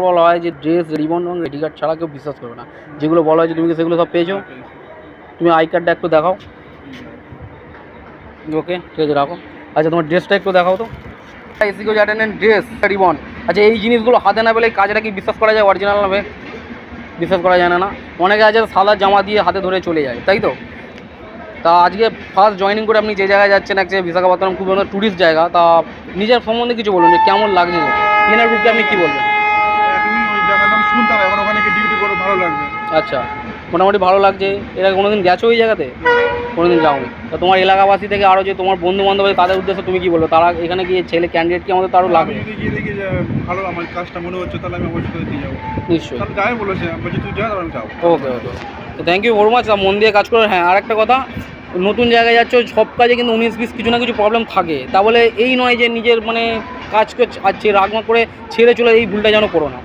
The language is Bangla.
বলা হয় যে ড্রেস, রিবন এবং আইডি কার্ড ছাড়া কেউ বিশ্বাস করবে না। যেগুলো বলা হয়েছে তুমি কি সেগুলো সব পেয়েছো? তুমি আই কার্ডটা একটু দেখাও। ওকে, ঠিক আছে, রাখো। আচ্ছা, তোমার ড্রেসটা একটু দেখাও তো। এসিকেও অ্যাটেন্ডেন্ট ড্রেস, রিবন। আচ্ছা, এই জিনিসগুলো হাতে না পেলে এই কাজটা কি বিশ্বাস করা যায় অরিজিনাল হবে? বিশ্বাস করা যায় না। অনেকে আছে সাদা জামা দিয়ে হাতে ধরে চলে যায়, তাই তো? তা আজকে ফার্স্ট জয়েনিং করে আপনি যে জায়গায় যাচ্ছেন, অ্যাকচুয়ালি বিশাখাপত্তনম খুব একটা ট্যুরিস্ট জায়গা। তা নিজের সম্বন্ধে কিছু বলুন যে কেমন লাগছে, কেনার রূপে আপনি কী বলবেন? এতদিন ওই জায়গার নাম শুনতাম, এখন ওখানে গিয়ে ডিউটি করে ভালো লাগবে। আচ্ছা, মোটামুটি ভালো লাগছে। এর আগে কোনোদিন গেছো ওই জায়গাতে? কোনোদিন যাওনি। তা তোমার এলাকাবাসী থেকে আরও যে তোমার বন্ধু বান্ধব আছে তাদের উদ্দেশ্যে তুমি কী বলবো? তারা এখানে গিয়ে ছেলে ক্যান্ডিডেট কি আমাদের তারও আমি লাগবে? যদি গিয়ে দেখি যে ভালো আমার কাজটা মনে হচ্ছে, তাহলে আমি অবশ্যই করে দিয়ে যাবো। নিশ্চয়ই। তাহলে যাই বলেছে, বলছি তুই যা, তাহলে আমি যাবো। ওকে ওকে, তো থ্যাংক ইউ ভেরি মাচ। মন দিয়ে কাজ করে। হ্যাঁ, আর একটা কথা, নতুন জায়গায় যাচ্ছ, সব কাজে কিন্তু 19-20 কিছু না কিছু প্রবলেম থাকে। তা বলে এই নয় যে নিজের মানে কাজকে রাগ করে ছেড়ে চলে, এই ভুলটা যেন করো না।